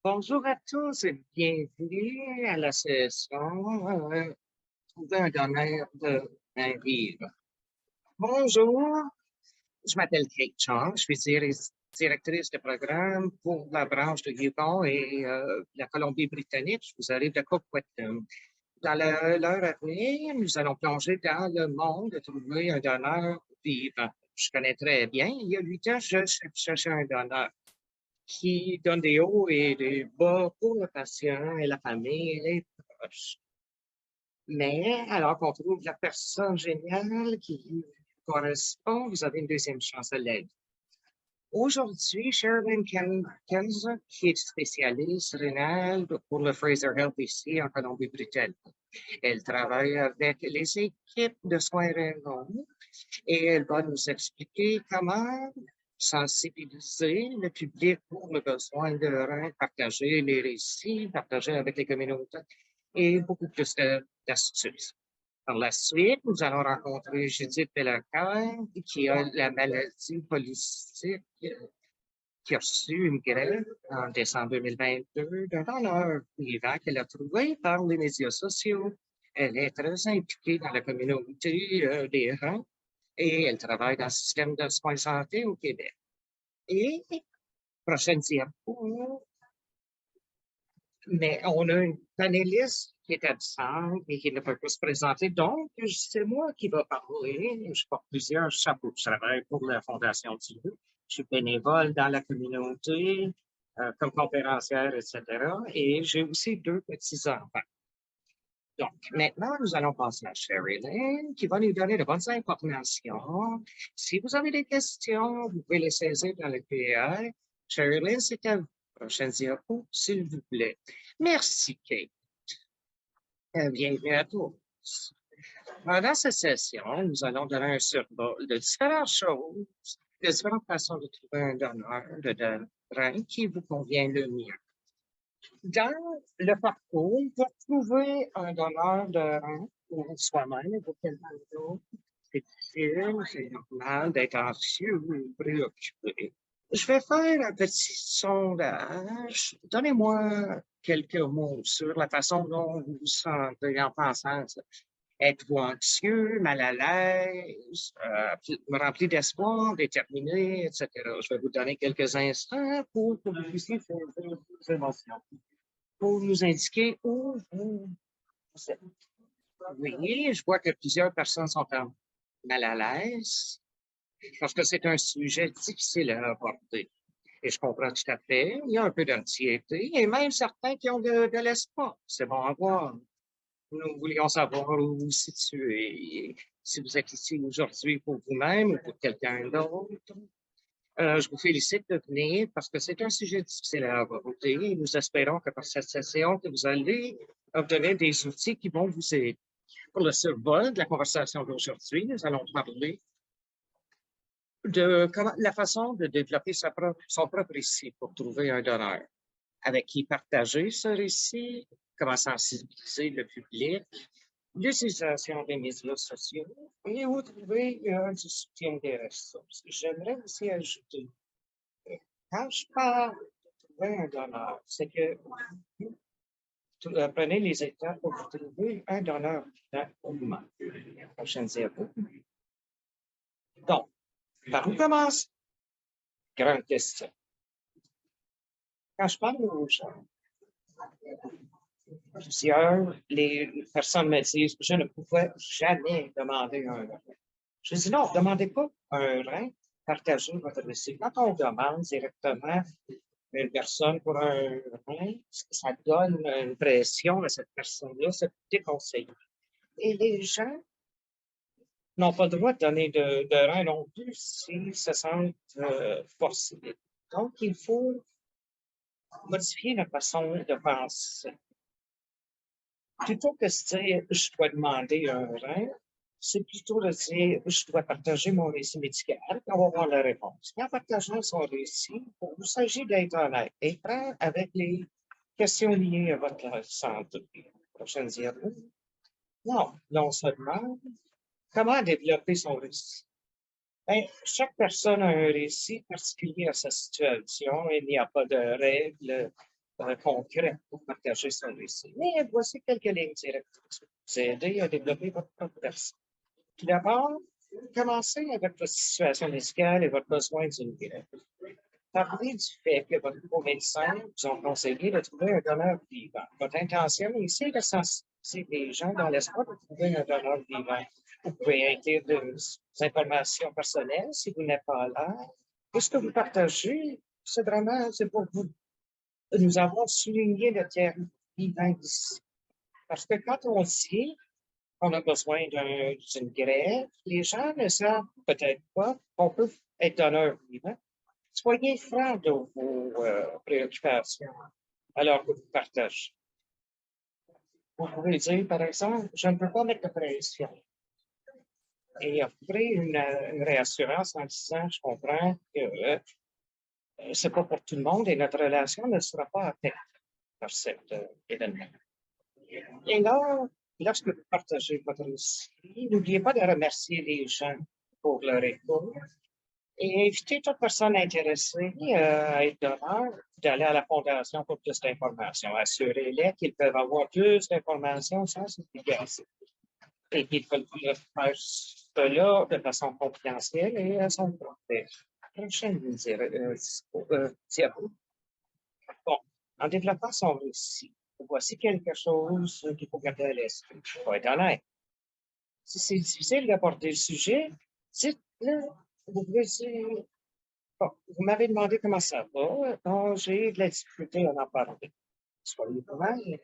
Bonjour à tous et bienvenue à la session Trouver un donneur d'un livre. Bonjour, je m'appelle Kate Chong, je suis directrice de programme pour la branche de Yukon et la Colombie-Britannique. Je vous arrive de Coquitlam. Dans l'heure à venir, nous allons plonger dans le monde de trouver un donneur vivant. Je connais très bien. Il y a 8 ans, je cherchais un donneur qui donne des hauts et des bas pour le patient et la famille et les proches. Mais alors qu'on trouve la personne géniale qui correspond, vous avez une deuxième chance à l'aide. Aujourd'hui, Sherilyn Kenza, qui est spécialiste rénale pour le Fraser Health ici en Colombie-Britannique. Elle travaille avec les équipes de soins rénaux et elle va nous expliquer comment sensibiliser le public pour le besoin de reins, partager les récits, partager avec les communautés et beaucoup plus d'astuces. Par la suite, nous allons rencontrer Judith Pellacaire, qui a la maladie polycystique, qui a reçu une grève en décembre 2022 d'un donneur vivant qu'elle a trouvé par les médias sociaux. Elle est très impliquée dans la communauté des reins et elle travaille dans le système de soins de santé au Québec. Et prochaine diapo, mais on a une panéliste qui est absente et qui ne peut pas se présenter. Donc, c'est moi qui va parler. Je porte plusieurs chapeaux. Je travaille pour la Fondation Dieu. Je suis bénévole dans la communauté, comme conférencière, etc. Et j'ai aussi 2 petits-enfants. Donc, maintenant, nous allons passer à Sherilyn, qui va nous donner de bonnes informations. Si vous avez des questions, vous pouvez les saisir dans le QR. Sherilyn, c'est à vous. Prochaine diapo, s'il vous plaît. Merci, Kate. Bienvenue à tous. Pendant cette session, nous allons donner un survol de différentes choses, de différentes façons de trouver un donneur de rein qui vous convient le mieux. Dans le parcours, pour trouver un donneur de rein pour soi-même et pour quelqu'un d'autre, c'est difficile, c'est normal d'être anxieux ou préoccupé. Je vais faire un petit sondage. Donnez-moi quelques mots sur la façon dont vous vous sentez en pensant ça. Êtes-vous anxieux, mal à l'aise, rempli d'espoir, déterminé, etc. Je vais vous donner quelques instants pour que vous puissiez faire vos émotions, pour nous indiquer où vous êtes. Oui, je vois que plusieurs personnes sont mal à l'aise parce que c'est un sujet difficile à aborder. Et je comprends tout à fait. Il y a un peu d'anxiété et même certains qui ont de l'espoir. C'est bon à voir. Nous voulions savoir où vous vous situez, si vous êtes ici aujourd'hui pour vous-même ou pour quelqu'un d'autre. Je vous félicite de venir parce que c'est un sujet difficile à aborder et nous espérons que par cette session, que vous allez obtenir des outils qui vont vous aider. Pour le survol de la conversation d'aujourd'hui, nous allons parler de la façon de développer son propre récit pour trouver un donneur. Avec qui partager ce récit, comment sensibiliser le public, l'utilisation des médias sociaux et où trouver du soutien des ressources. J'aimerais aussi ajouter, quand je parle de trouver un donneur, c'est que prenez les étapes pour vous trouver un donneur au moment. Prochaine diapo. Donc, par où commence? Grande question. Quand je parle aux gens, les personnes me disent, je ne pouvais jamais demander un rein. Je dis non, demandez pas un rein, partagez votre récit. Quand on demande directement une personne pour un rein, ça donne une pression à cette personne-là, c'est déconseillé. Et les gens n'ont pas le droit de donner de rein non plus s'ils se sentent forcés. Donc, il faut modifier la façon de penser. Plutôt que de dire je dois demander un rein, c'est plutôt de dire je dois partager mon récit médical, et on va voir la réponse. Et en partageant son récit, il s'agit d'être honnête et franc avec les questions liées à votre santé. Prochaine diapo. Non, on se demande comment développer son récit. Bien, chaque personne a un récit particulier à sa situation. Il n'y a pas de règles concret pour partager son récit. Mais voici quelques lignes directrices pour vous aider à développer votre propre version. Tout d'abord, commencez avec votre situation médicale et votre besoin d'une greffe. Parlez du fait que vos médecins vous ont conseillé de trouver un donneur vivant. Votre intention ici est de sensibiliser les gens dans l'espoir de trouver un donneur vivant. Vous pouvez inclure des informations personnelles si vous n'êtes pas là. Et ce que vous partagez, c'est pour vous. Nous avons souligné le terme vivant ici. Parce que quand on dit qu'on a besoin d'une greffe, les gens ne savent peut-être pas qu'on peut être donneur vivant. Soyez franc de vos préoccupations alors que vous partagez. Vous pouvez dire, par exemple, je ne peux pas mettre de pression. Et offrir une réassurance en disant, je comprends que ce n'est pas pour tout le monde et notre relation ne sera pas affectée par cet événement. Et là, lorsque vous partagez votre récit, n'oubliez pas de remercier les gens pour leur écoute et invitez toute personne intéressée à être donneur d'aller à la Fondation pour plus d'informations. Assurez-les qu'ils peuvent avoir plus d'informations sans obligation et qu'ils peuvent faire cela de façon confidentielle et à son propre. Prochaine diapo. Bon, en développant son récit, voici quelque chose qu'il faut garder à l'esprit. Il faut être honnête. Si c'est difficile d'aborder le sujet, dites-le. Vous pouvez dire, bon, vous m'avez demandé comment ça va, donc j'ai de la difficulté à en parler. Soyez honnête.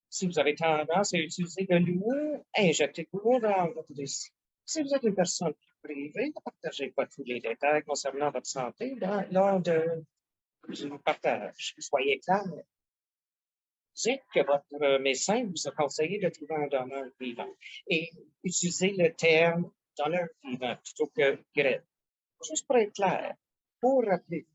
Si vous avez tendance à utiliser de l'humour, injectez-vous dans votre récit. Si vous êtes une personne plus privée, ne partagez pas tous les détails concernant votre santé lors du partage. Soyez clair. Dites que votre médecin vous a conseillé de trouver un donneur vivant et utilisez le terme donneur vivant plutôt que greffe. Juste pour être clair, pour rappeler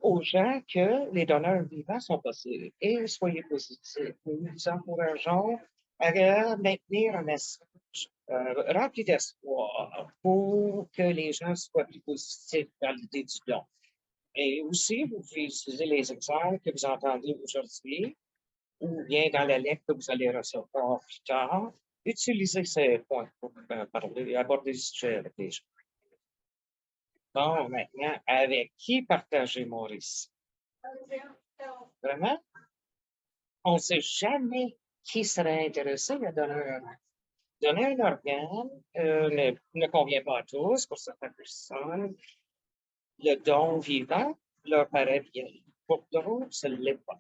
aux gens que les donneurs vivants sont possibles et soyez positifs. Nous vous encourageons à maintenir un message rempli d'espoir pour que les gens soient plus positifs dans l'idée du don. Et aussi, vous pouvez utiliser les exemples que vous entendez aujourd'hui ou bien dans la lettre que vous allez recevoir plus tard. Utilisez ces points pour parler, aborder le sujet avec les gens. Bon, maintenant, avec qui partager mon récit? Vraiment? On ne sait jamais qui serait intéressé à donner un organe. Ne convient pas à tous pour certaines personnes. Le don vivant leur paraît bien. Pour d'autres, ce ne l'est pas.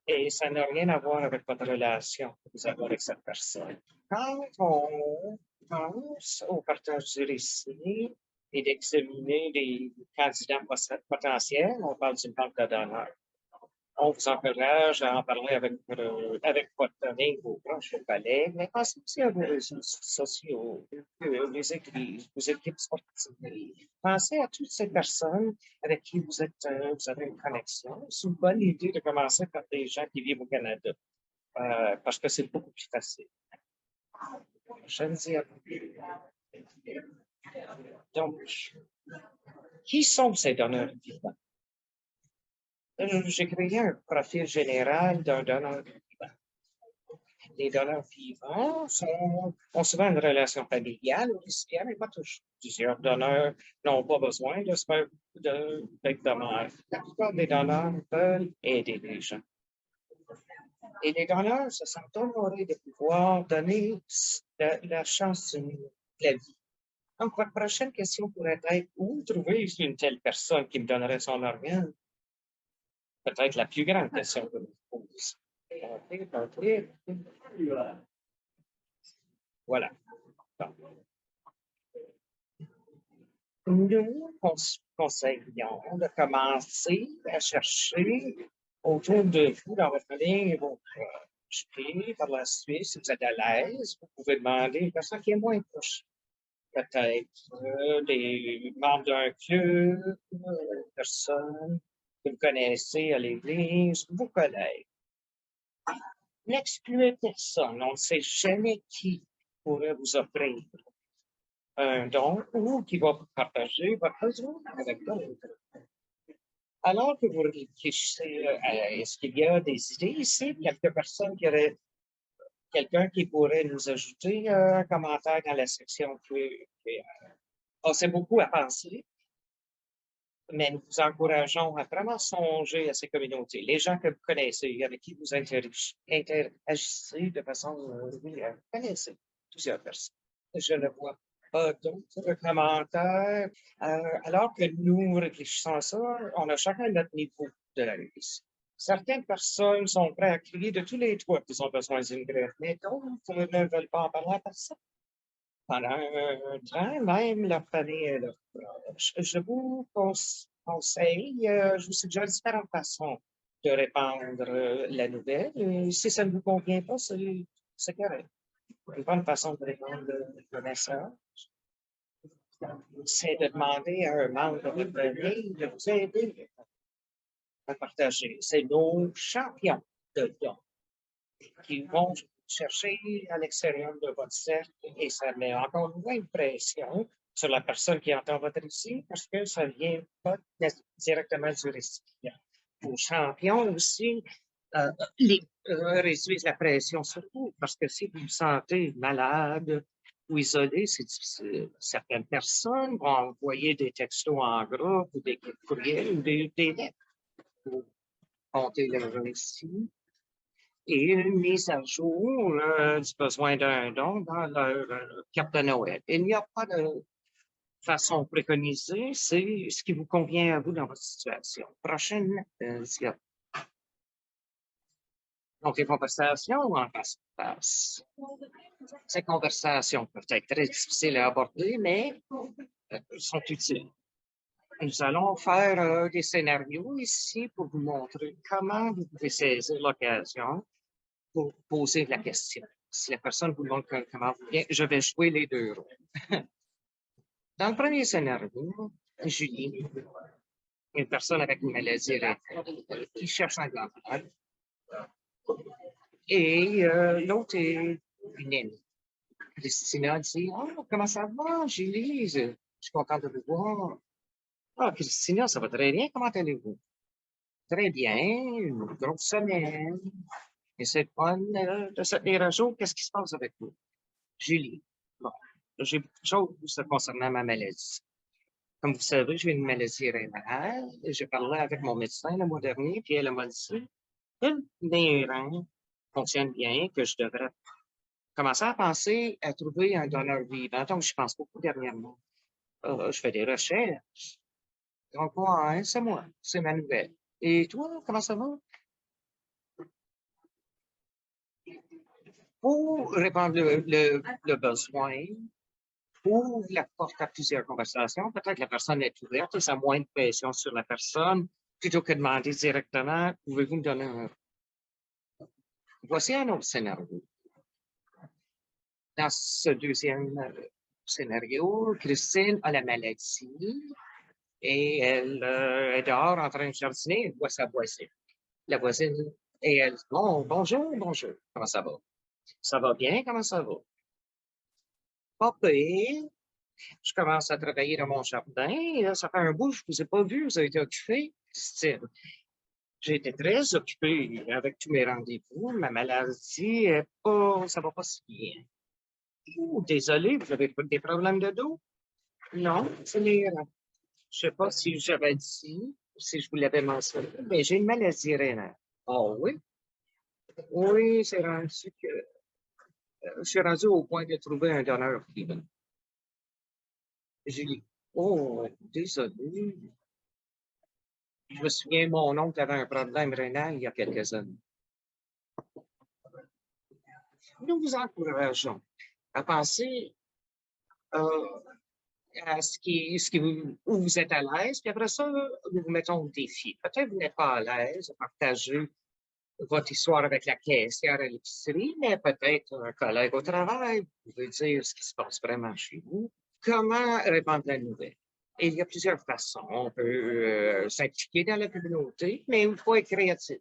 Et ça n'a rien à voir avec votre relation que vous avez avec cette personne. Quand on pense au partage du récit et d'examiner les candidats potentiels, on parle d'une banque de donneurs. On vous encourage à en parler avec votre famille, vos proches, vos collègues, mais pensez aussi à vos réseaux sociaux, les églises, vos équipes sportives. Pensez à toutes ces personnes avec qui vous avez une connexion. C'est une bonne idée de commencer par des gens qui vivent au Canada, parce que c'est beaucoup plus facile. Je ne dis donc, qui sont ces donneurs vivants? J'ai créé un profil général d'un donneur vivant. Les donneurs vivants ont souvent une relation familiale ou récipiente, mais pas toujours. Plusieurs donneurs n'ont pas besoin d'être donneurs. La plupart des donneurs veulent aider les gens. Et les donneurs se sentent honorés de pouvoir donner la chance de la vie. Donc, votre prochaine question pourrait être où trouver une telle personne qui me donnerait son organe? Peut-être la plus grande question que vous posez. Voilà. Nous conseillons de commencer à chercher autour de vous, dans votre famille, vos proches. Puis, par la suite, si vous êtes à l'aise, vous pouvez demander une personne qui est moins proche. Peut-être des membres d'un club, personnes que vous connaissez à l'église, vos collègues. N'excluez personne, on ne sait jamais qui pourrait vous offrir un don ou qui va partager votre besoin avec d'autres. Alors que vous réfléchissez, est-ce qu'il y a des idées ici? Quelques personnes qui auraient, quelqu'un qui pourrait nous ajouter un commentaire dans la section c'est beaucoup à penser, mais nous vous encourageons à vraiment songer à ces communautés, les gens que vous connaissez, avec qui vous interagissez de façon, oui, connaissez plusieurs personnes. Je ne vois pas d'autres commentaires. Alors que nous réfléchissons à ça, on a chacun notre niveau de la liste. Certaines personnes sont prêtes à crier de tous les toits qu'ils ont besoin d'une greffe, mais d'autres ne veulent pas en parler à personne. Pendant un temps, même leur famille et leurs proches. Je vous conseille, je vous suggère différentes façons de répandre la nouvelle. Si ça ne vous convient pas, c'est correct. Une bonne façon de répandre le message, c'est de demander à un membre de votre famille de vous aider à partager. C'est nos champions de dons qui vont chercher à l'extérieur de votre cercle et ça met encore moins de pression sur la personne qui entend votre récit parce que ça ne vient pas directement du récipient. Vos champions aussi euh, réduisent la pression sur vous parce que si vous vous sentez malade ou isolé, c'est difficile. Certaines personnes vont envoyer des textos en groupe ou des courriels ou des lettres pour compter leur récit et une mise à jour du besoin d'un don dans leur carte de Noël. Il n'y a pas de façon préconisée, c'est ce qui vous convient à vous dans votre situation. Prochaine diapo. Donc, les conversations en face à face. Ces conversations peuvent être très difficiles à aborder, mais sont utiles. Nous allons faire des scénarios ici pour vous montrer comment vous pouvez saisir l'occasion pour poser la question. Si la personne vous demande comment vous vient, je vais jouer les deux rôles. Dans le premier scénario, Julie, une personne avec une maladie héréditaire qui cherche un grand-père, et l'autre est une amie. Christina dit, oh, comment ça va, Julie? Je suis contente de vous voir. Ah, Christina, ça va très bien, comment allez-vous? Très bien, une grosse semaine. Et c'est fun de se tenir à jour. Qu'est-ce qui se passe avec vous? Julie, bon, j'ai beaucoup de choses concernant ma maladie. Comme vous savez, j'ai une maladie rénale. J'ai parlé avec mon médecin le mois dernier, puis elle m'a dit que mes reins fonctionnent bien, que je devrais commencer à penser à trouver un donneur vivant. Donc, je pense beaucoup dernièrement. Je fais des recherches. Donc, ouais, c'est moi, c'est ma nouvelle. Et toi, comment ça va? Pour répondre le besoin, ouvre la porte à plusieurs conversations. Peut-être que la personne est ouverte et ça a moins de pression sur la personne plutôt que de demander directement, pouvez-vous me donner un... Voici un autre scénario. Dans ce deuxième scénario, Christine a la maladie et elle est dehors en train de jardiner, elle voit sa voisine. La voisine, et elle dit, bon, bonjour, bonjour, comment ça va? Ça va bien, comment ça va? Pas pire. Je commence à travailler dans mon jardin. Et là, ça fait un bout, je ne vous ai pas vu, vous avez été occupé. Christine, j'ai été très occupé avec tous mes rendez-vous. Ma maladie, ça va pas si bien. Oh, désolé, vous avez des problèmes de dos? Non, c'est les reins. Je ne sais pas si j'avais dit, si je vous l'avais mentionné, mais j'ai une maladie rénale. Oh oui? Oui, je suis rendu au point de trouver un donneur privé. Julie. Oh, désolé. Je me souviens, mon oncle avait un problème rénal il y a quelques années. Nous vous encourageons à penser à où vous êtes à l'aise, puis après ça, nous vous mettons au défi. Peut-être que vous n'êtes pas à l'aise à partager votre histoire avec la caissière à l'épicerie, mais peut-être un collègue au travail, vous pouvez dire ce qui se passe vraiment chez vous. Comment répandre la nouvelle? Et il y a plusieurs façons. On peut s'impliquer dans la communauté, mais il faut être créatif.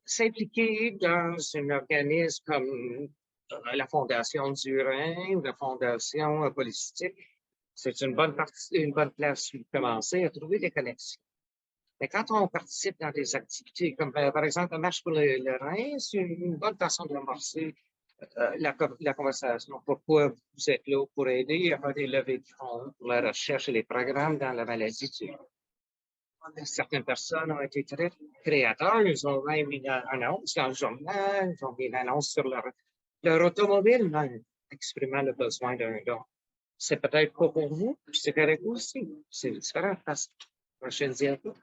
S'impliquer dans un organisme comme la Fondation du Rhin ou la Fondation politique, C'est une bonne place pour commencer à trouver des connexions. Mais quand on participe dans des activités comme, par exemple, la marche pour le Rhin, c'est une bonne façon d'amorcer la conversation. Pourquoi vous êtes là pour aider à faire des levées de fonds pour la recherche et les programmes dans la maladie du Certaines personnes ont été très créateurs. Ils ont même mis une annonce dans le journal, ils ont mis une annonce sur leur automobile, même, exprimant le besoin d'un don. C'est peut-être pas pour vous, puis c'est correct aussi. C'est différent. Prochaine diapo.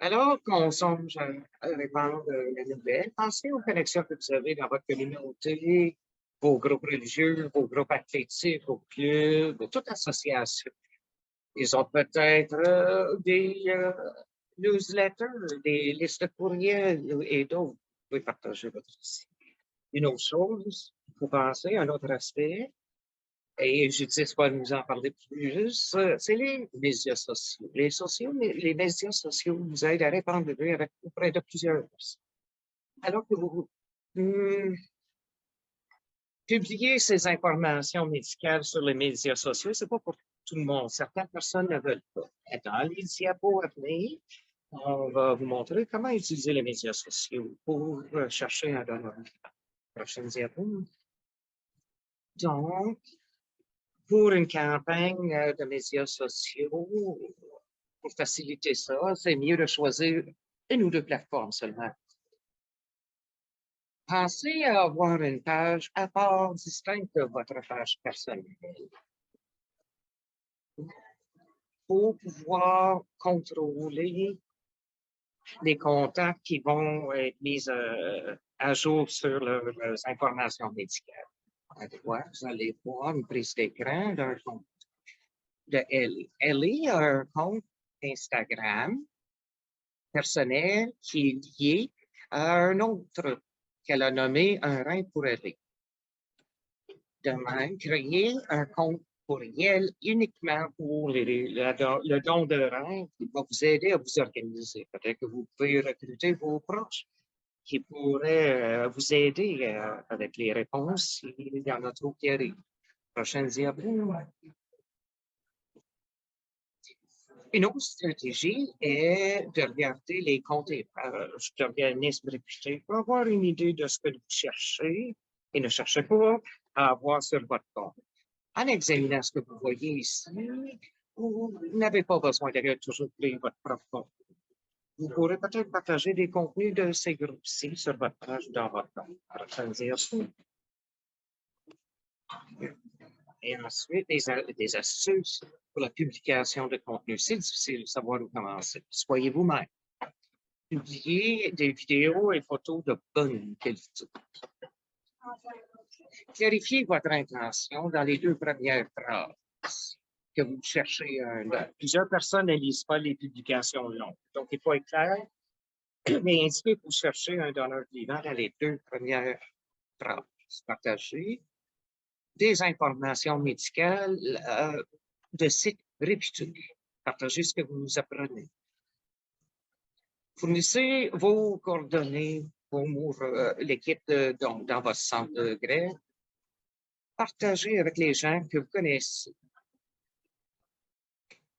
Alors qu'on songe à répandre la nouvelle, pensez aux connexions que vous avez dans votre communauté, vos groupes religieux, vos groupes athlétiques, vos clubs, toute association. Ils ont peut-être des newsletters, des listes de courriels et d'autres. Vous pouvez partager votre récit. Une autre chose, il faut penser à un autre aspect, et Judith va nous en parler plus, c'est les médias sociaux. Les médias sociaux vous aident à répandre le bruit auprès de plusieurs personnes. Alors que vous publiez ces informations médicales sur les médias sociaux, c'est pas pour tout le monde. Certaines personnes ne veulent pas. Et dans les diapos à venir, on va vous montrer comment utiliser les médias sociaux pour chercher un donneur. Prochaine diapo. Donc, pour une campagne de médias sociaux, pour faciliter ça, c'est mieux de choisir une ou deux plateformes seulement. Pensez à avoir une page à part distincte de votre page personnelle pour pouvoir contrôler les contacts qui vont être mis à jour sur leurs informations médicales. À droite, vous allez voir une prise d'écran d'un compte de Ellie. Ellie a un compte Instagram personnel qui est lié à un autre qu'elle a nommé Un rein pour Ellie. De même, créer un compte courriel uniquement pour le don de rein qui va vous aider à vous organiser. Peut-être que vous pouvez recruter vos proches qui pourraient vous aider avec les réponses s'il y en a trop qui arrivent. Prochaine diapo. Une autre stratégie est de regarder les comptes et pages d'organismes réputés pour avoir une idée de ce que vous cherchez et ne cherchez pas à avoir sur votre compte. En examinant ce que vous voyez ici, vous n'avez pas besoin de toujours créer votre propre compte. Vous pourrez peut-être partager des contenus de ces groupes-ci sur votre page dans votre compte. Et ensuite, des astuces pour la publication de contenu. C'est difficile de savoir où commencer. Soyez vous-même. Publiez des vidéos et photos de bonne qualité. Clarifiez votre intention dans les deux premières phrases que vous cherchez plusieurs personnes ne lisent pas les publications longues. Donc, il faut être clair, mais indiquez que vous cherchez un donneur vivant dans les deux premières phrases. Partagez des informations médicales de sites réputés. Partagez ce que vous apprenez. Fournissez vos coordonnées pour l'équipe dans votre centre de grève. Partagez avec les gens que vous connaissez.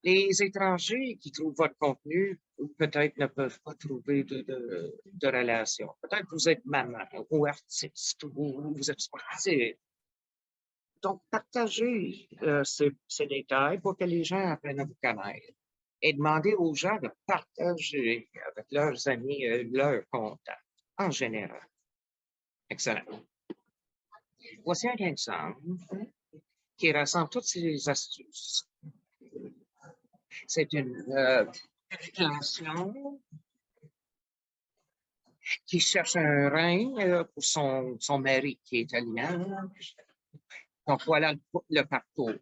Les étrangers qui trouvent votre contenu peut-être ne peuvent pas trouver de relation. Peut-être que vous êtes maman ou artiste ou vous êtes sportif. Donc, partagez ces détails pour que les gens apprennent à vous connaître et demandez aux gens de partager avec leurs amis leurs contacts en général. Excellent. Voici un exemple qui rassemble toutes ces astuces. C'est une publication qui cherche un rein pour son mari qui est italien. Donc, voilà le parcours.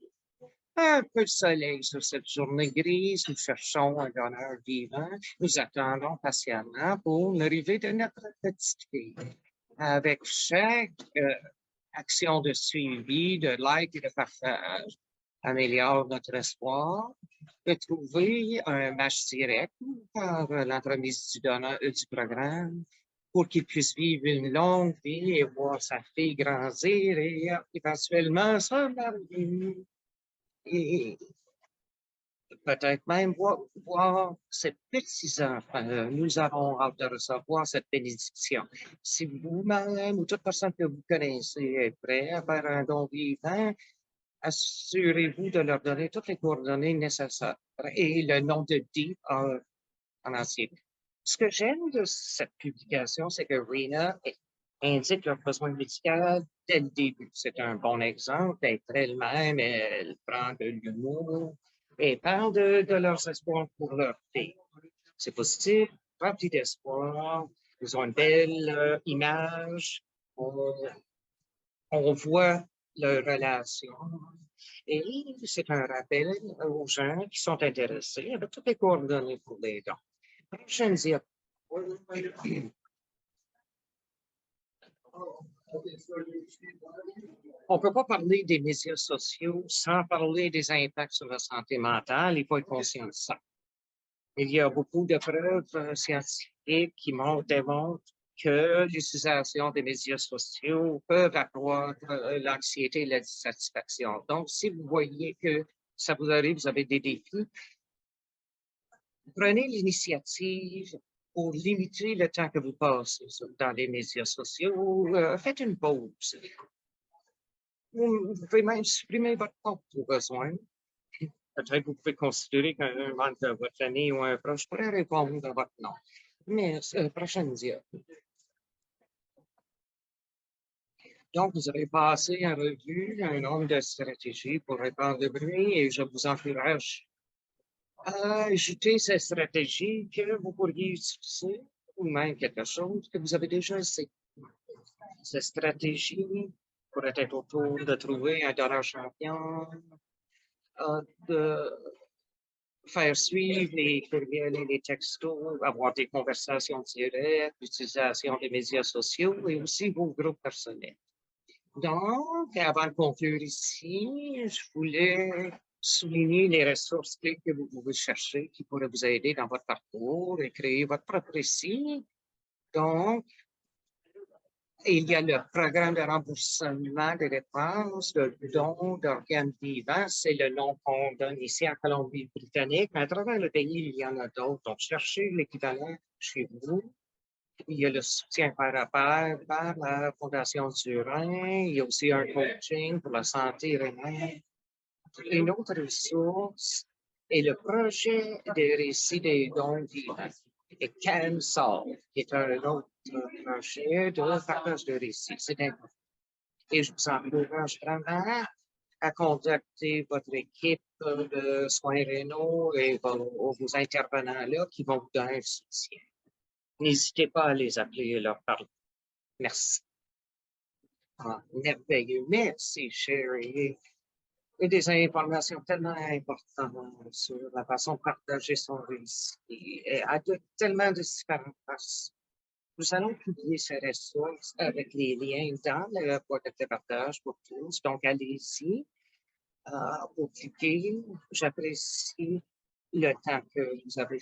Un peu de soleil sur cette journée grise, nous cherchons un donneur vivant. Nous attendons patiemment pour l'arrivée de notre petite fille. Avec chaque action de suivi, de like et de partage, améliore notre espoir de trouver un match direct par l'entremise du programme pour qu'il puisse vivre une longue vie et voir sa fille grandir et éventuellement se marier. Et peut-être même voir ses petits-enfants. Nous avons hâte de recevoir cette bénédiction. Si vous-même ou toute personne que vous connaissez est prêt à faire un don vivant, assurez-vous de leur donner toutes les coordonnées nécessaires et le nom de Deep en entier. Ce que j'aime de cette publication, c'est que Rena indique leurs besoins médicaux dès le début. C'est un bon exemple d'être elle-même, elle prend de l'humour et parle de leurs espoirs pour leur fille. C'est positif, rempli d'espoir, ils ont une belle image, on voit leur relation. Et c'est un rappel aux gens qui sont intéressés avec toutes les coordonnées pour les dons. Prochaine diapo. On ne peut pas parler des médias sociaux sans parler des impacts sur la santé mentale. Il faut être conscient de ça. Il y a beaucoup de preuves scientifiques qui démontrent que l'utilisation des médias sociaux peut accroître l'anxiété et la dissatisfaction. Donc, si vous voyez que ça vous arrive, vous avez des défis, prenez l'initiative pour limiter le temps que vous passez dans les médias sociaux. Faites une pause. Vous pouvez même supprimer votre propre besoin. Peut-être que vous pouvez considérer qu'un membre de votre famille ou un proche pourrait répondre à votre nom. Mais prochaine dia. Donc, vous avez passé en revue un nombre de stratégies pour répandre le bruit et je vous encourage à ajouter ces stratégies que vous pourriez utiliser ou même quelque chose que vous avez déjà essayé. Ces stratégies pourraient être autour de trouver un donneur champion, de faire suivre les courriels et les textos, avoir des conversations directes, l'utilisation des médias sociaux et aussi vos groupes personnels. Donc, avant de conclure ici, je voulais souligner les ressources clés que vous pouvez chercher qui pourraient vous aider dans votre parcours et créer votre propre récit. Donc, il y a le programme de remboursement des dépenses, le don d'organes vivants, c'est le nom qu'on donne ici en Colombie-Britannique, mais à travers le pays, il y en a d'autres. Donc, cherchez l'équivalent chez vous. Il y a le soutien par rapport par la Fondation du Rhin. Il y a aussi un coaching pour la santé rénale. Une autre ressource est le projet de récit des dons vivants. Et CanSolve, qui est un autre projet de partage de récits. C'est important. Et je vous encourage vraiment à contacter votre équipe de soins rénaux et vos intervenants-là qui vont vous donner un soutien. N'hésitez pas à les appeler et leur parler. Merci. Merveilleux. Merci, chérie. Et des informations tellement importantes sur la façon de partager son récit et à tellement de différentes façons. Nous allons publier ces ressources avec les liens dans la boîte de partage pour tous. Donc, allez-y pour cliquer. J'apprécie le temps que vous avez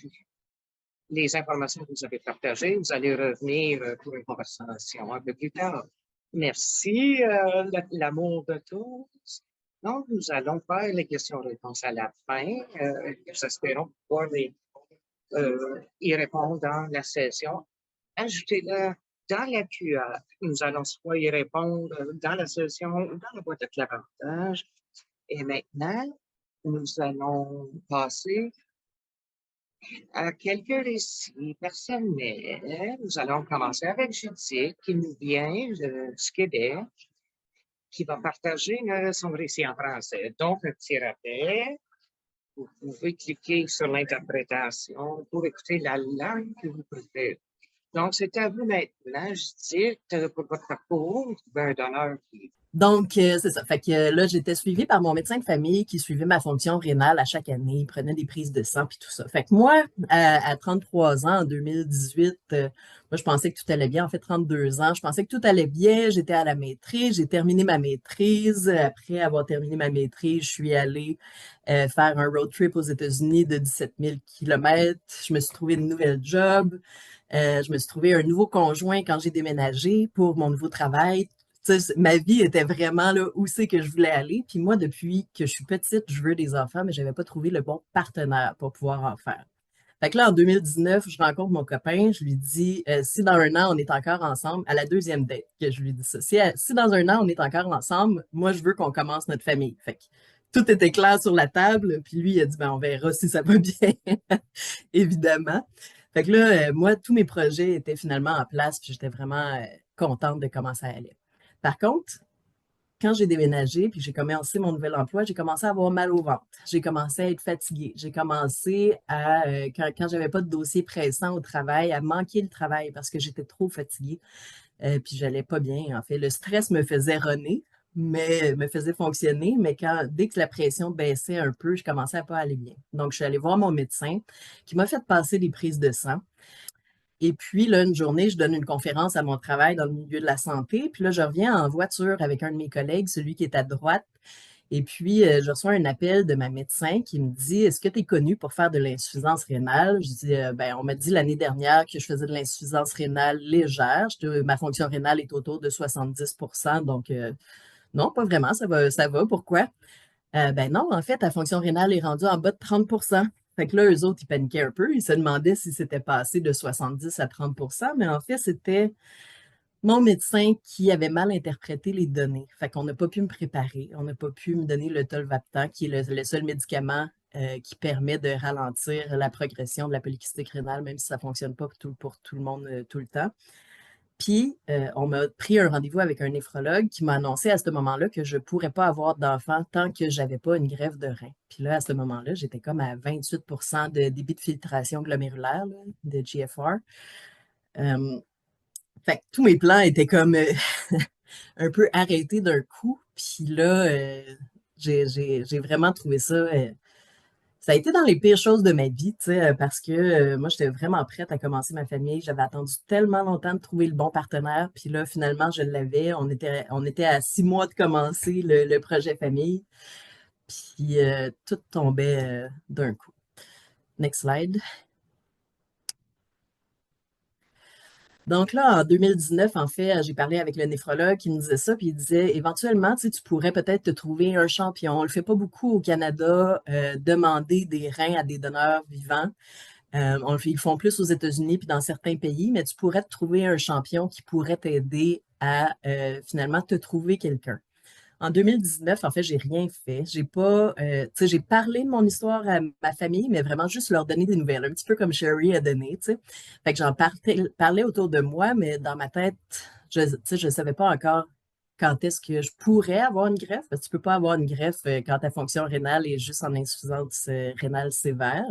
les informations que vous avez partagées. Vous allez revenir pour une conversation un peu plus tard. Merci, l'amour de tous. Donc, nous allons faire les questions-réponses à la fin. Nous espérons pouvoir y répondre dans la session. Ajoutez-le dans la QR. Nous allons soit y répondre dans la session ou dans la boîte de clavartage. Et maintenant, nous allons passer à quelques récits personnels. Nous allons commencer avec Judith, qui nous vient du Québec, qui va partager son récit en français. Donc, un petit rappel, vous pouvez cliquer sur l'interprétation pour écouter la langue que vous préférez. Donc, c'est à vous maintenant, Judith, pour votre parcours, un donneur qui Donc, c'est ça. Fait que là, j'étais suivie par mon médecin de famille qui suivait ma fonction rénale à chaque année. Il prenait des prises de sang puis tout ça. Fait que moi, à 33 ans, en 2018, moi, je pensais que tout allait bien. En fait, 32 ans, je pensais que tout allait bien. J'étais à la maîtrise. J'ai terminé ma maîtrise. Après avoir terminé ma maîtrise, je suis allée faire un road trip aux États-Unis de 17 000 kilomètres. Je me suis trouvé une nouvelle job. Je me suis trouvé un nouveau conjoint quand j'ai déménagé pour mon nouveau travail. Ma vie était vraiment là où c'est que je voulais aller. Puis moi, depuis que je suis petite, je veux des enfants, mais je n'avais pas trouvé le bon partenaire pour pouvoir en faire. Fait que là, en 2019, je rencontre mon copain, je lui dis si dans un an on est encore ensemble, à la deuxième date que je lui dis ça. Si dans un an on est encore ensemble, moi je veux qu'on commence notre famille. Fait que tout était clair sur la table, puis lui il a dit ben on verra si ça va bien, évidemment. Fait que là, moi, tous mes projets étaient finalement en place, puis j'étais vraiment contente de comment ça allait. Par contre, quand j'ai déménagé puis j'ai commencé mon nouvel emploi, j'ai commencé à avoir mal au ventre. J'ai commencé à être fatiguée. J'ai commencé à, quand j'avais pas de dossier pressant au travail, à manquer le travail parce que j'étais trop fatiguée. Puis j'allais pas bien. En fait, le stress me faisait runner, mais me faisait fonctionner. Mais dès que la pression baissait un peu, je commençais à pas aller bien. Donc, je suis allée voir mon médecin qui m'a fait passer des prises de sang. Et puis, là, une journée, je donne une conférence à mon travail dans le milieu de la santé. Puis là, je reviens en voiture avec un de mes collègues, celui qui est à droite. Et puis, je reçois un appel de ma médecin qui me dit est-ce que tu es connu pour faire de l'insuffisance rénale? Je dis ben, on m'a dit l'année dernière que je faisais de l'insuffisance rénale légère. Ma fonction rénale est autour de 70. Donc, non, pas vraiment, ça va, ça va. Pourquoi? Ben non, en fait, ta fonction rénale est rendue en bas de 30. Fait que là, eux autres, ils paniquaient un peu. Ils se demandaient si c'était passé de 70 à 30. Mais en fait, c'était mon médecin qui avait mal interprété les données. Fait qu'on n'a pas pu me préparer. On n'a pas pu me donner le tolvaptan, qui est le seul médicament qui permet de ralentir la progression de la polycystique rénale, même si ça ne fonctionne pas pour tout le monde tout le temps. Puis, on m'a pris un rendez-vous avec un néphrologue qui m'a annoncé à ce moment-là que je ne pourrais pas avoir d'enfant tant que je n'avais pas une greffe de rein. Puis là, à ce moment-là, j'étais comme à 28 de débit de filtration glomérulaire, là, de GFR. Euh, Fait que tous mes plans étaient comme un peu arrêtés d'un coup. Puis là, j'ai vraiment trouvé ça ça a été dans les pires choses de ma vie, tu sais, parce que moi, j'étais vraiment prête à commencer ma famille. J'avais attendu tellement longtemps de trouver le bon partenaire. Puis là, finalement, je l'avais. On était à 6 mois de commencer le projet famille. Puis tout tombait d'un coup. Next slide. Donc là, en 2019, en fait, j'ai parlé avec le néphrologue qui me disait ça, puis il disait éventuellement, tu pourrais peut-être te trouver un champion. On le fait pas beaucoup au Canada, demander des reins à des donneurs vivants. Ils le font plus aux États-Unis puis dans certains pays, mais tu pourrais te trouver un champion qui pourrait t'aider à finalement te trouver quelqu'un. En 2019, en fait, j'ai rien fait. J'ai pas, tu sais, j'ai parlé de mon histoire à ma famille, mais vraiment juste leur donner des nouvelles, un petit peu comme Sherry a donné, tu sais. Fait que j'en parlais autour de moi, mais dans ma tête, tu sais, je savais pas encore quand est-ce que je pourrais avoir une greffe, parce que tu peux pas avoir une greffe quand ta fonction rénale est juste en insuffisance rénale sévère.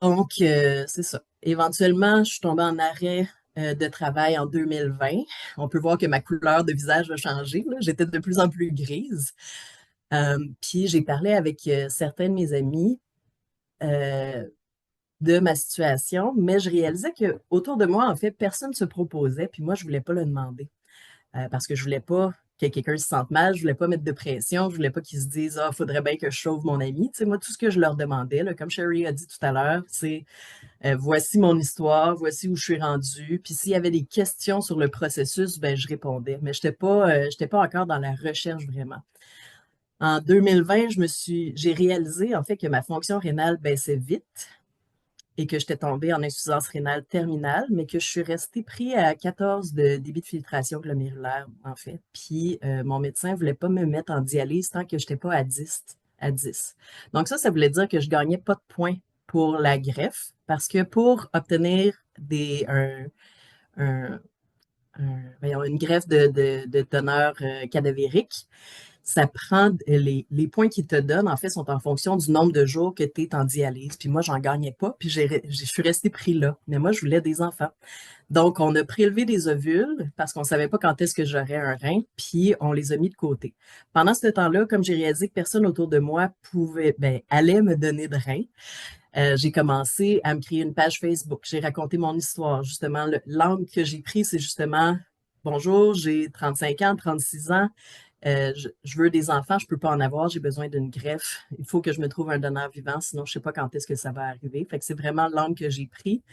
Donc, c'est ça. Éventuellement, je suis tombée en arrêt de travail en 2020. On peut voir que ma couleur de visage a changé, là. J'étais de plus en plus grise. Puis j'ai parlé avec certains de mes amis euh, de ma situation, mais je réalisais que autour de moi, en fait, personne ne se proposait, puis moi, je voulais pas le demander. Parce que je voulais pas que quelqu'un se sente mal, je voulais pas mettre de pression, je voulais pas qu'ils se disent ah, faudrait bien que je sauve mon ami. Tu sais, moi, tout ce que je leur demandais, là, comme Sherry a dit tout à l'heure, c'est voici mon histoire, voici où je suis rendue. Puis s'il y avait des questions sur le processus, ben je répondais. Mais j'étais pas encore dans la recherche vraiment. En 2020, j'ai réalisé en fait que ma fonction rénale baissait vite et que j'étais tombée en insuffisance rénale terminale, mais que je suis restée pris à 14 de débit de filtration glomérulaire, en fait. Puis mon médecin ne voulait pas me mettre en dialyse tant que je n'étais pas à 10. Donc ça voulait dire que je ne gagnais pas de points pour la greffe, parce que pour obtenir un- voyons, une greffe de donneur cadavérique, ça prend les points qu'ils te donnent, en fait, sont en fonction du nombre de jours que tu es en dialyse. Puis moi, j'en gagnais pas, puis je suis restée pris là. Mais moi, je voulais des enfants. Donc, on a prélevé des ovules parce qu'on savait pas quand est-ce que j'aurais un rein, puis on les a mis de côté. Pendant ce temps-là, comme j'ai réalisé que personne autour de moi allait me donner de rein, j'ai commencé à me créer une page Facebook. J'ai raconté mon histoire. Justement, l'angle que j'ai pris, c'est justement, bonjour, j'ai 35 ans, 36 ans, je veux des enfants, je peux pas en avoir, j'ai besoin d'une greffe. Il faut que je me trouve un donneur vivant, sinon je sais pas quand est-ce que ça va arriver. Fait que c'est vraiment l'angle que j'ai pris.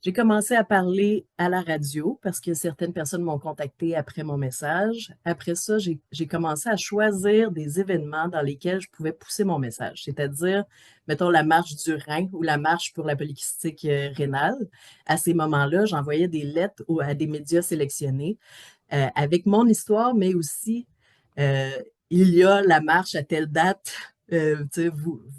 J'ai commencé à parler à la radio parce que certaines personnes m'ont contacté après mon message. Après ça, j'ai commencé à choisir des événements dans lesquels je pouvais pousser mon message, c'est-à-dire, mettons, la marche du Rhin ou la marche pour la polycystique rénale. À ces moments-là, j'envoyais des lettres à des médias sélectionnés avec mon histoire, mais aussi euh, il y a la marche à telle date.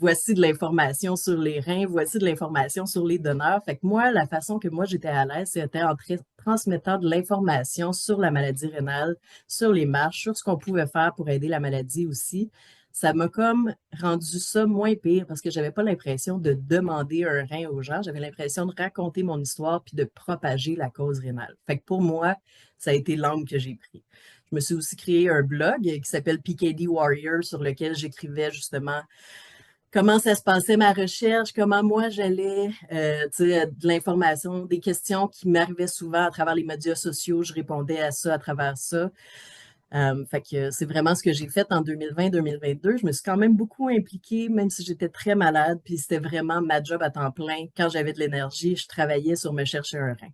Voici de l'information sur les reins, voici de l'information sur les donneurs. Fait que moi, la façon que moi j'étais à l'aise, c'était en transmettant de l'information sur la maladie rénale, sur les marches, sur ce qu'on pouvait faire pour aider la maladie aussi. Ça m'a comme rendu ça moins pire parce que j'avais pas l'impression de demander un rein aux gens, j'avais l'impression de raconter mon histoire puis de propager la cause rénale. Fait que pour moi, ça a été l'angle que j'ai pris. Je me suis aussi créé un blog qui s'appelle PKD Warrior sur lequel j'écrivais justement comment ça se passait ma recherche, comment moi j'allais, de l'information, des questions qui m'arrivaient souvent à travers les médias sociaux, je répondais à ça à travers ça. Fait que c'est vraiment ce que j'ai fait en 2020-2022. Je me suis quand même beaucoup impliquée, même si j'étais très malade, puis c'était vraiment ma job à temps plein. Quand j'avais de l'énergie, je travaillais sur me chercher un rein.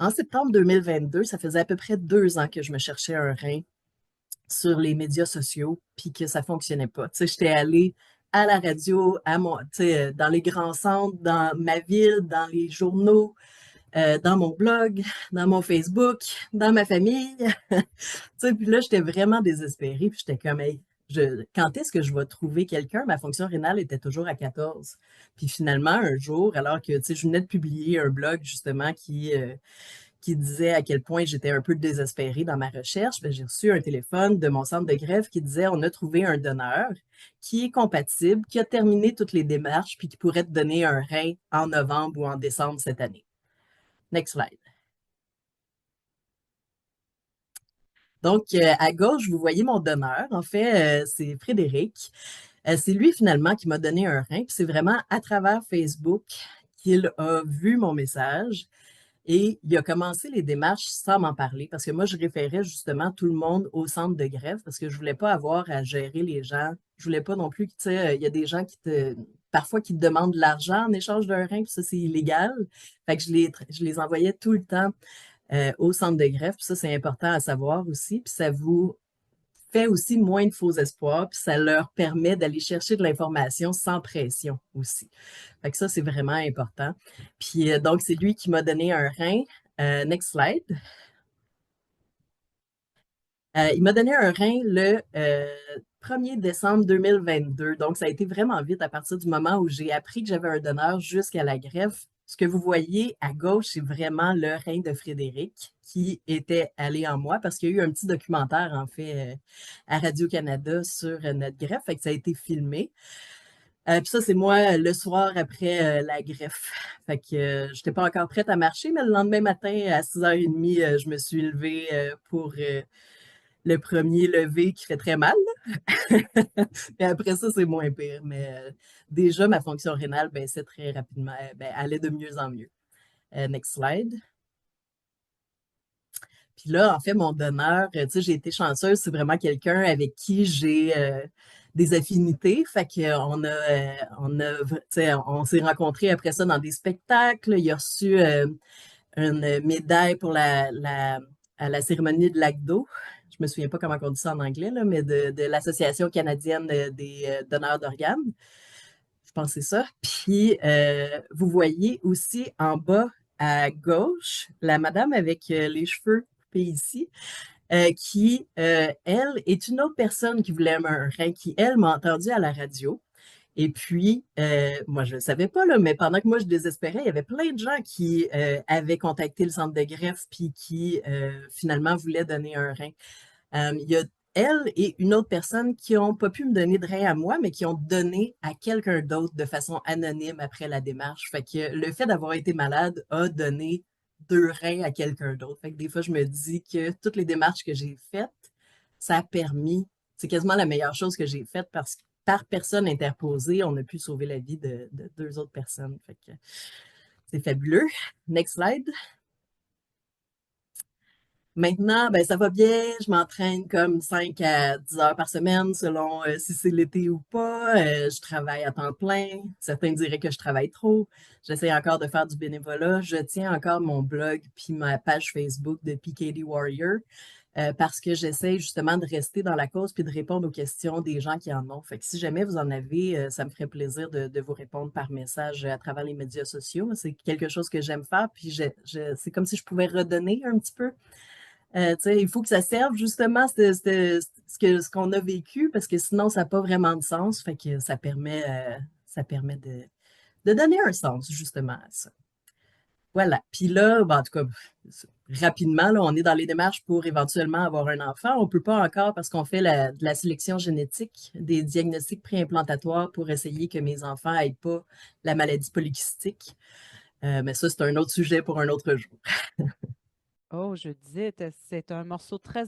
En septembre 2022, ça faisait à peu près 2 ans que je me cherchais un rein sur les médias sociaux, puis que ça fonctionnait pas. Tu sais, j'étais allée à la radio, dans les grands centres, dans ma ville, dans les journaux, dans mon blog, dans mon Facebook, dans ma famille. Tu sais, puis là, j'étais vraiment désespérée, puis j'étais comme, hey, quand est-ce que je vais trouver quelqu'un? Ma fonction rénale était toujours à 14. Puis finalement, un jour, alors que, tu sais, je venais de publier un blog, justement, qui disait à quel point j'étais un peu désespérée dans ma recherche, ben, j'ai reçu un téléphone de mon centre de greffe qui disait on a trouvé un donneur qui est compatible, qui a terminé toutes les démarches, puis qui pourrait te donner un rein en novembre ou en décembre cette année. Next slide. Donc, à gauche, vous voyez mon donneur. En fait, c'est Frédéric. C'est lui finalement qui m'a donné un rein. Puis c'est vraiment à travers Facebook qu'il a vu mon message. Et il a commencé les démarches sans m'en parler parce que moi, je référais justement tout le monde au centre de greffe parce que je voulais pas avoir à gérer les gens. Je voulais pas non plus que, tu sais, il y a des gens parfois qui te demandent de l'argent en échange d'un rein, puis ça, c'est illégal. Fait que je les envoyais tout le temps au centre de greffe, puis ça, c'est important à savoir aussi. Puis ça vous fait aussi moins de faux espoirs, puis ça leur permet d'aller chercher de l'information sans pression aussi. Fait que ça, c'est vraiment important. Puis donc, c'est lui qui m'a donné un rein. Next slide. Il m'a donné un rein le 1er décembre 2022. Donc, ça a été vraiment vite à partir du moment où j'ai appris que j'avais un donneur jusqu'à la greffe. Ce que vous voyez à gauche, c'est vraiment le rein de Frédéric qui était allé en moi parce qu'il y a eu un petit documentaire, en fait, à Radio-Canada sur notre greffe. Fait que ça a été filmé. Puis ça, c'est moi le soir après la greffe. Fait que je n'étais pas encore prête à marcher, mais le lendemain matin, à 6h30, je me suis levée pour le premier lever qui fait très mal. Et après ça, c'est moins pire. Mais déjà, ma fonction rénale baissait très rapidement. Allait de mieux en mieux. Next slide. Puis là, en fait, mon donneur, tu sais, j'ai été chanceuse, c'est vraiment quelqu'un avec qui j'ai des affinités. Fait qu'on tu sais, on s'est rencontrés après ça dans des spectacles. Il a reçu une médaille pour à la cérémonie de l'ACDO. Je me souviens pas comment on dit ça en anglais, là, mais de l'Association canadienne des donneurs d'organes. Je pense que c'est ça. Puis, vous voyez aussi en bas à gauche, la madame avec les cheveux coupés ici, qui, elle, est une autre personne qui voulait un rein, qui, elle, m'a entendu à la radio. Et puis, moi, je ne le savais pas, là, mais pendant que moi, je désespérais, il y avait plein de gens qui avaient contacté le centre de greffe puis qui, finalement, voulaient donner un rein. Il y a elle et une autre personne qui n'ont pas pu me donner de rein à moi, mais qui ont donné à quelqu'un d'autre de façon anonyme après la démarche. Fait que le fait d'avoir été malade a donné 2 reins à quelqu'un d'autre. Fait que des fois, je me dis que toutes les démarches que j'ai faites, ça a permis, c'est quasiment la meilleure chose que j'ai faite parce que par personne interposée, on a pu sauver la vie de 2 autres personnes. Fait que c'est fabuleux. Next slide. Maintenant, ben, ça va bien. Je m'entraîne comme 5 à 10 heures par semaine selon si c'est l'été ou pas. Je travaille à temps plein. Certains diraient que je travaille trop. J'essaie encore de faire du bénévolat. Je tiens encore mon blog puis ma page Facebook de PKD Warrior parce que j'essaie justement de rester dans la cause puis de répondre aux questions des gens qui en ont. Fait que si jamais vous en avez, ça me ferait plaisir de vous répondre par message à travers les médias sociaux. C'est quelque chose que j'aime faire puis c'est comme si je pouvais redonner un petit peu. Il faut que ça serve justement ce qu'on a vécu parce que sinon, ça n'a pas vraiment de sens. Fait que ça permet de donner un sens justement à ça. Voilà. Puis là, ben, en tout cas, rapidement, là, on est dans les démarches pour éventuellement avoir un enfant. On ne peut pas encore parce qu'on fait de la sélection génétique, des diagnostics préimplantatoires pour essayer que mes enfants n'aient pas la maladie polykystique. Mais ça, c'est un autre sujet pour un autre jour. Oh, Judith, c'est un morceau plein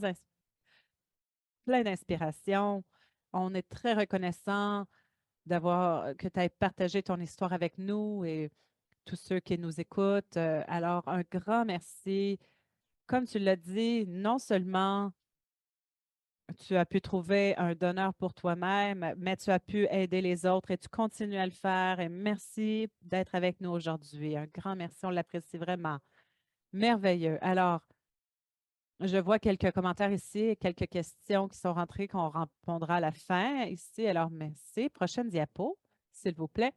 d'inspiration. On est très reconnaissant d'avoir que tu aies partagé ton histoire avec nous et tous ceux qui nous écoutent. Alors, un grand merci. Comme tu l'as dit, non seulement tu as pu trouver un donneur pour toi-même, mais tu as pu aider les autres et tu continues à le faire. Et merci d'être avec nous aujourd'hui. Un grand merci, on l'apprécie vraiment. Merveilleux. Alors, je vois quelques commentaires ici, quelques questions qui sont rentrées qu'on répondra à la fin ici. Alors, merci. Prochaine diapo, s'il vous plaît.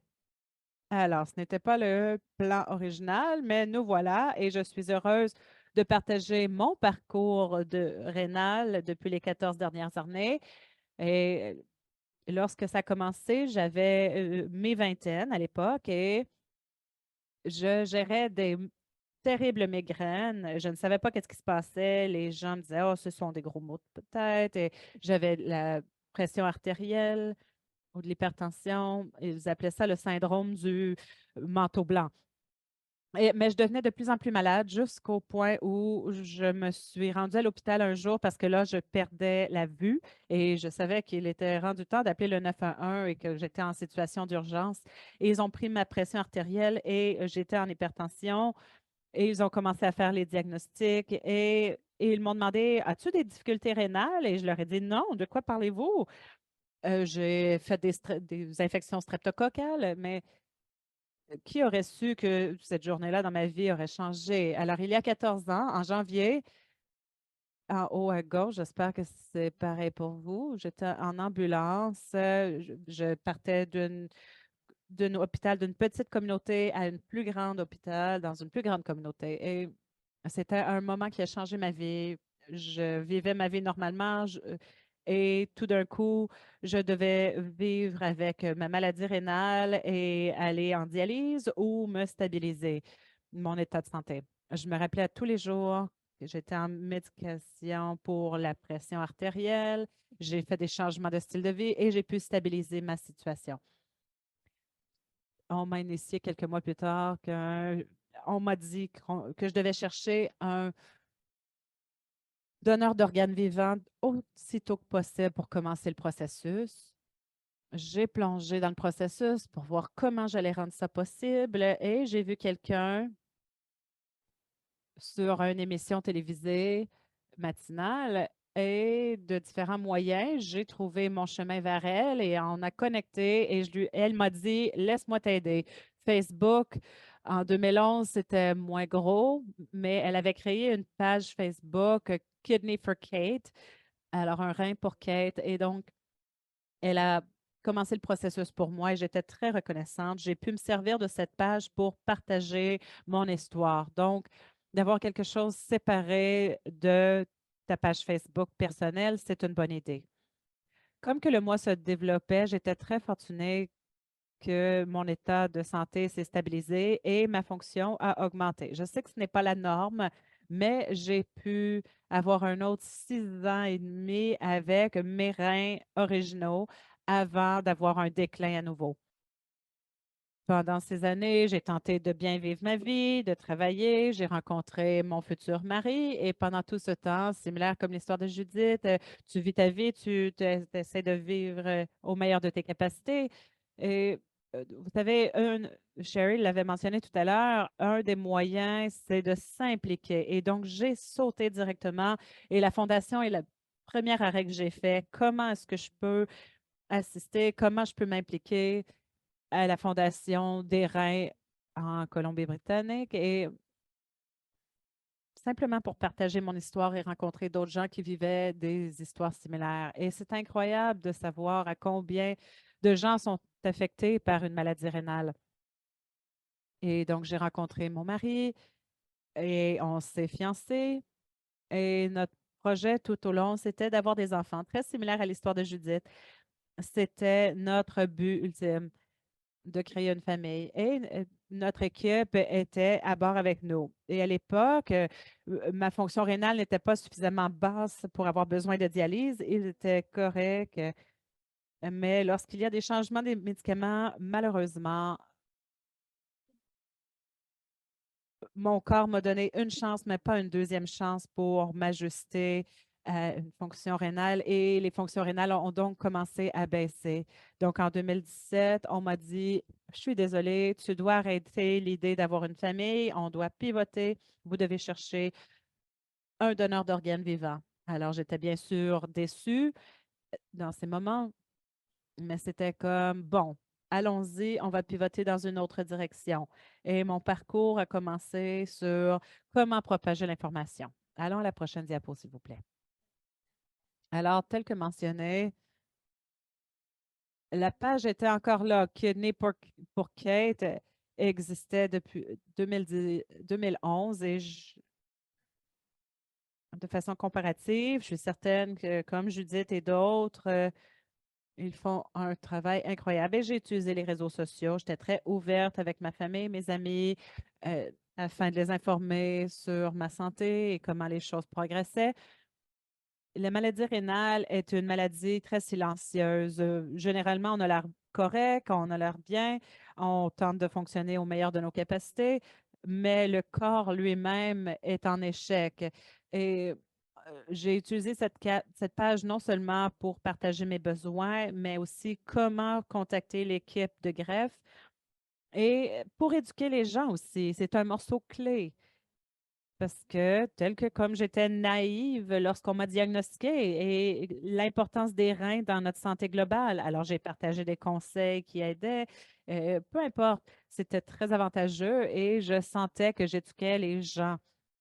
Alors, ce n'était pas le plan original, mais nous voilà et je suis heureuse de partager mon parcours de rénal depuis les 14 dernières années. Et lorsque ça a commencé, j'avais mes vingtaines à l'époque et je gérais des terribles migraines. Je ne savais pas qu'est-ce qui se passait. Les gens me disaient, oh, ce sont des gros maux de tête. Et j'avais la pression artérielle ou de l'hypertension. Ils appelaient ça le syndrome du manteau blanc. Mais je devenais de plus en plus malade jusqu'au point où je me suis rendue à l'hôpital un jour parce que là, je perdais la vue et je savais qu'il était rendu temps d'appeler le 911 et que j'étais en situation d'urgence. Et ils ont pris ma pression artérielle et j'étais en hypertension et ils ont commencé à faire les diagnostics et ils m'ont demandé, as-tu des difficultés rénales? Et je leur ai dit non, de quoi parlez-vous? J'ai fait des infections streptococcales, mais qui aurait su que cette journée-là dans ma vie aurait changé? Alors, il y a 14 ans, en janvier, en haut à gauche, j'espère que c'est pareil pour vous. J'étais en ambulance. Je partais d'un hôpital d'une petite communauté à une plus grande hôpital dans une plus grande communauté. Et c'était un moment qui a changé ma vie. Je vivais ma vie normalement et tout d'un coup, je devais vivre avec ma maladie rénale et aller en dialyse ou me stabiliser mon état de santé. Je me rappelais à tous les jours que j'étais en médication pour la pression artérielle. J'ai fait des changements de style de vie et j'ai pu stabiliser ma situation. On m'a initié quelques mois plus tard on m'a dit que je devais chercher un donneur d'organes vivants aussitôt que possible pour commencer le processus. J'ai plongé dans le processus pour voir comment j'allais rendre ça possible et j'ai vu quelqu'un sur une émission télévisée matinale et de différents moyens, j'ai trouvé mon chemin vers elle et on a connecté et elle m'a dit, laisse-moi t'aider. Facebook, en 2011, c'était moins gros, mais elle avait créé une page Facebook, Kidney for Kate, alors un rein pour Kate. Et donc, elle a commencé le processus pour moi et j'étais très reconnaissante. J'ai pu me servir de cette page pour partager mon histoire. Donc, d'avoir quelque chose séparé de ta page Facebook personnelle, c'est une bonne idée. Comme que le mois se développait, j'étais très fortunée que mon état de santé s'est stabilisé et ma fonction a augmenté. Je sais que ce n'est pas la norme, mais j'ai pu avoir un autre 6 ans et demi avec mes reins originaux avant d'avoir un déclin à nouveau. Pendant ces années, j'ai tenté de bien vivre ma vie, de travailler. J'ai rencontré mon futur mari et pendant tout ce temps, similaire comme l'histoire de Judith, tu vis ta vie, tu essaies de vivre au meilleur de tes capacités. Et vous savez, Sherry l'avait mentionné tout à l'heure, un des moyens, c'est de s'impliquer. Et donc, j'ai sauté directement et la fondation est la première arrêt que j'ai fait. Comment est-ce que je peux assister? Comment je peux m'impliquer à la Fondation des reins en Colombie-Britannique et simplement pour partager mon histoire et rencontrer d'autres gens qui vivaient des histoires similaires. Et c'est incroyable de savoir à combien de gens sont affectés par une maladie rénale. Et donc, j'ai rencontré mon mari et on s'est fiancés. Et notre projet tout au long, c'était d'avoir des enfants, très similaire à l'histoire de Judith. C'était notre but ultime, de créer une famille. Et notre équipe était à bord avec nous. Et à l'époque, ma fonction rénale n'était pas suffisamment basse pour avoir besoin de dialyse. Il était correct. Mais lorsqu'il y a des changements des médicaments, malheureusement, mon corps m'a donné une chance, mais pas une deuxième chance pour m'ajuster à une fonction rénale et les fonctions rénales ont donc commencé à baisser. Donc, en 2017, on m'a dit, je suis désolée, tu dois arrêter l'idée d'avoir une famille, on doit pivoter, vous devez chercher un donneur d'organes vivant. Alors, j'étais bien sûr déçue dans ces moments, mais c'était comme, bon, allons-y, on va pivoter dans une autre direction. Et mon parcours a commencé sur comment propager l'information. Allons à la prochaine diapo, s'il vous plaît. Alors, tel que mentionné, la page était encore là. Kidney pour Kate existait depuis 2011 et de façon comparative, je suis certaine que comme Judith et d'autres, ils font un travail incroyable. Et j'ai utilisé les réseaux sociaux. J'étais très ouverte avec ma famille, mes amis, afin de les informer sur ma santé et comment les choses progressaient. La maladie rénale est une maladie très silencieuse. Généralement, on a l'air correct, on a l'air bien, on tente de fonctionner au meilleur de nos capacités, mais le corps lui-même est en échec. Et j'ai utilisé cette page non seulement pour partager mes besoins, mais aussi comment contacter l'équipe de greffe et pour éduquer les gens aussi. C'est un morceau clé. Parce que, tel que comme j'étais naïve lorsqu'on m'a diagnostiqué et l'importance des reins dans notre santé globale, alors j'ai partagé des conseils qui aidaient, peu importe, c'était très avantageux et je sentais que j'éduquais les gens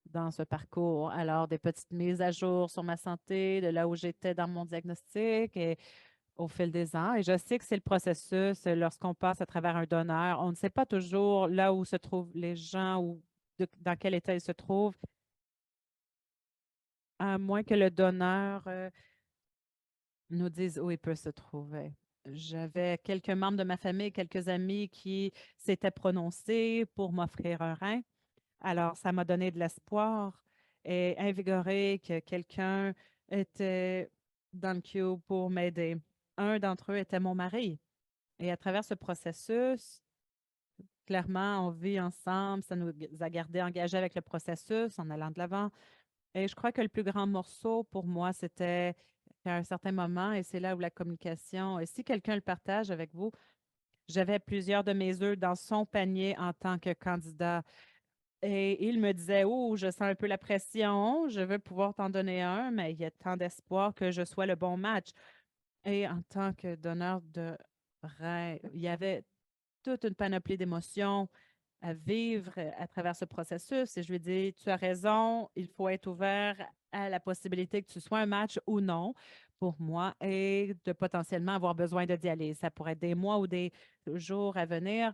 dans ce parcours. Alors, des petites mises à jour sur ma santé, de là où j'étais dans mon diagnostic et au fil des ans. Et je sais que c'est le processus lorsqu'on passe à travers un donneur. On ne sait pas toujours là où se trouvent les gens ou dans quel état ils se trouvent, à moins que le donneur nous dise où il peut se trouver. J'avais quelques membres de ma famille, quelques amis qui s'étaient prononcés pour m'offrir un rein. Alors, ça m'a donné de l'espoir et invigoré que quelqu'un était dans le queue pour m'aider. Un d'entre eux était mon mari. Et à travers ce processus, clairement, on vit ensemble. Ça nous a gardés engagés avec le processus en allant de l'avant. Et je crois que le plus grand morceau pour moi, c'était qu'à un certain moment, et c'est là où la communication, et si quelqu'un le partage avec vous, j'avais plusieurs de mes œufs dans son panier en tant que candidat. Et il me disait, oh, je sens un peu la pression, je veux pouvoir t'en donner un, mais il y a tant d'espoir que je sois le bon match. Et en tant que donneur de rein, il y avait toute une panoplie d'émotions à vivre à travers ce processus. Et je lui ai dit, tu as raison, il faut être ouvert à la possibilité que tu sois un match ou non pour moi et de potentiellement avoir besoin de dialyse. Ça pourrait être des mois ou des jours à venir.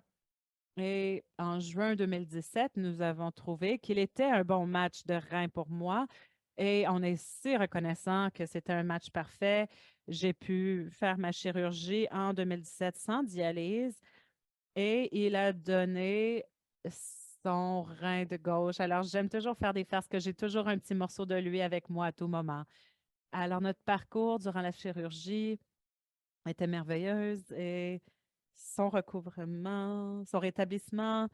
Et en juin 2017, nous avons trouvé qu'il était un bon match de rein pour moi. Et on est si reconnaissant que c'était un match parfait. J'ai pu faire ma chirurgie en 2017 sans dialyse et il a donné son rein de gauche. Alors, j'aime toujours faire des farces que j'ai toujours un petit morceau de lui avec moi à tout moment. Alors, notre parcours durant la chirurgie était merveilleuse et son recouvrement, son rétablissement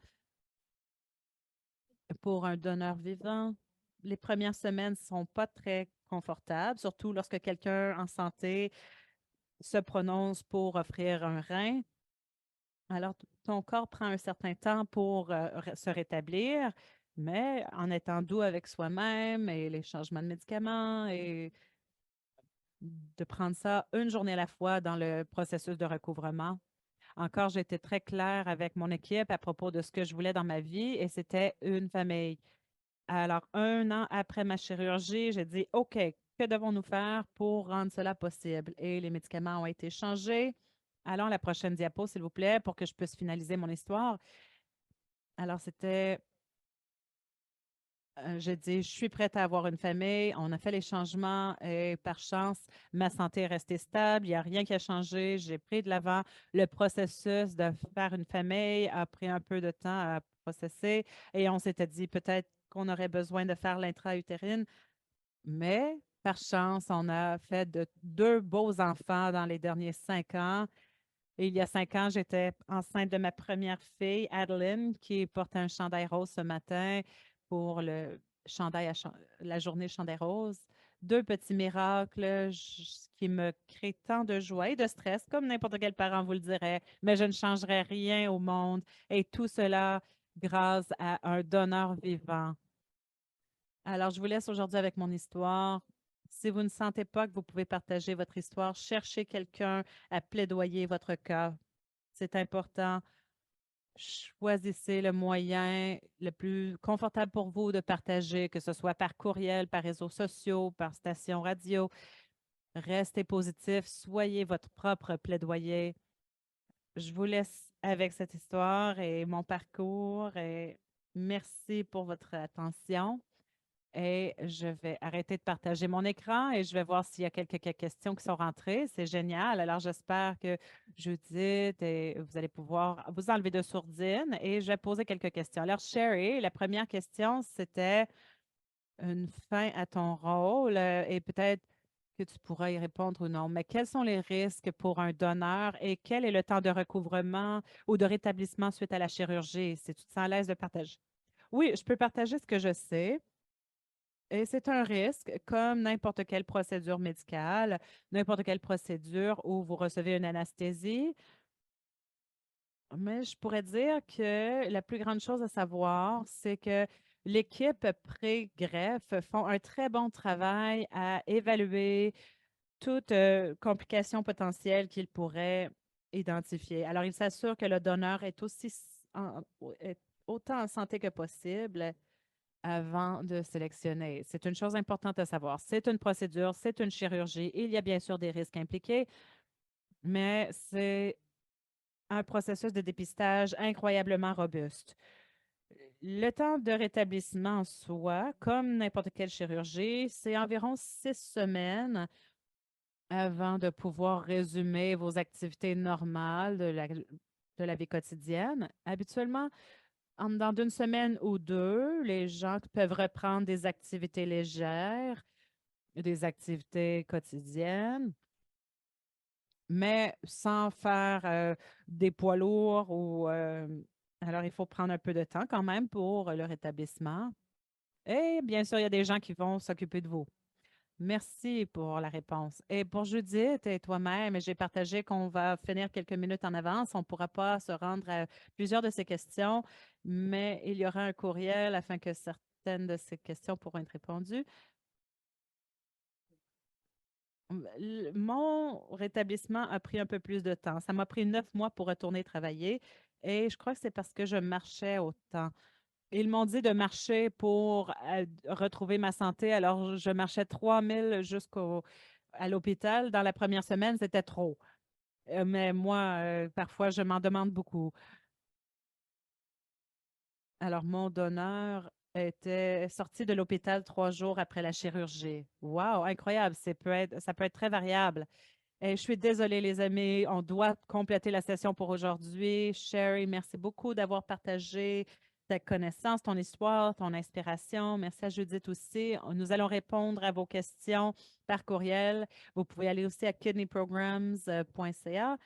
pour un donneur vivant, les premières semaines ne sont pas très confortables, surtout lorsque quelqu'un en santé se prononce pour offrir un rein. Alors, ton corps prend un certain temps pour se rétablir, mais en étant doux avec soi-même et les changements de médicaments et de prendre ça une journée à la fois dans le processus de recouvrement. Encore, j'étais très claire avec mon équipe à propos de ce que je voulais dans ma vie et c'était une famille. Alors, 1 an après ma chirurgie, j'ai dit, OK, que devons-nous faire pour rendre cela possible? Et les médicaments ont été changés. Allons à la prochaine diapo, s'il vous plaît, pour que je puisse finaliser mon histoire. Alors, c'était, j'ai dit, je suis prête à avoir une famille. On a fait les changements et par chance, ma santé est restée stable. Il n'y a rien qui a changé. J'ai pris de l'avant. Le processus de faire une famille a pris un peu de temps à processer et on s'était dit peut-être qu'on aurait besoin de faire l'intra-utérine. Mais par chance, on a fait de 2 beaux enfants dans les derniers 5 ans. Et il y a 5 ans, j'étais enceinte de ma première fille, Adeline, qui porte un chandail rose ce matin pour le chandail la journée chandail rose. 2 petits miracles qui me créent tant de joie et de stress, comme n'importe quel parent vous le dirait, mais je ne changerai rien au monde. Et tout cela grâce à un donneur vivant. Alors, je vous laisse aujourd'hui avec mon histoire. Si vous ne sentez pas que vous pouvez partager votre histoire, cherchez quelqu'un à plaidoyer votre cas. C'est important. Choisissez le moyen le plus confortable pour vous de partager, que ce soit par courriel, par réseaux sociaux, par station radio. Restez positif, soyez votre propre plaidoyer. Je vous laisse avec cette histoire et mon parcours et merci pour votre attention. Et je vais arrêter de partager mon écran et je vais voir s'il y a quelques questions qui sont rentrées. C'est génial. Alors, j'espère que Judith et vous allez pouvoir vous enlever de sourdine et je vais poser quelques questions. Alors, Sherry, la première question, c'était une fin à ton rôle et peut-être que tu pourras y répondre ou non. Mais quels sont les risques pour un donneur et quel est le temps de recouvrement ou de rétablissement suite à la chirurgie? Si tu te sens à l'aise de partager. Oui, je peux partager ce que je sais. Et c'est un risque, comme n'importe quelle procédure médicale, n'importe quelle procédure où vous recevez une anesthésie. Mais je pourrais dire que la plus grande chose à savoir, c'est que l'équipe pré-greffe font un très bon travail à évaluer toute complication potentielle qu'ils pourraient identifier. Alors, ils s'assurent que le donneur est est autant en santé que possible avant de sélectionner. C'est une chose importante à savoir. C'est une procédure, c'est une chirurgie. Il y a bien sûr des risques impliqués, mais c'est un processus de dépistage incroyablement robuste. Le temps de rétablissement en soi, comme n'importe quelle chirurgie, c'est environ 6 semaines avant de pouvoir résumer vos activités normales de la vie quotidienne. Habituellement, en dedans d'une semaine ou 2, les gens peuvent reprendre des activités légères, des activités quotidiennes, mais sans faire des poids lourds ou alors il faut prendre un peu de temps quand même pour le rétablissement. Et bien sûr, il y a des gens qui vont s'occuper de vous. Merci pour la réponse. Et pour Judith et toi-même, j'ai partagé qu'on va finir quelques minutes en avance. On ne pourra pas se rendre à plusieurs de ces questions, mais il y aura un courriel afin que certaines de ces questions pourront être répondues. Mon rétablissement a pris un peu plus de temps. Ça m'a pris 9 mois pour retourner travailler et je crois que c'est parce que je marchais autant. Ils m'ont dit de marcher pour retrouver ma santé. Alors, je marchais 3000 à l'hôpital. Dans la première semaine, c'était trop. Mais moi, parfois, je m'en demande beaucoup. Alors, mon donneur était sorti de l'hôpital 3 jours après la chirurgie. Wow, incroyable. Ça peut être très variable. Et je suis désolée, les amis. On doit compléter la session pour aujourd'hui. Sherry, merci beaucoup d'avoir partagé ta connaissance, ton histoire, ton inspiration. Merci à Judith aussi. Nous allons répondre à vos questions par courriel. Vous pouvez aller aussi à kidneyprograms.ca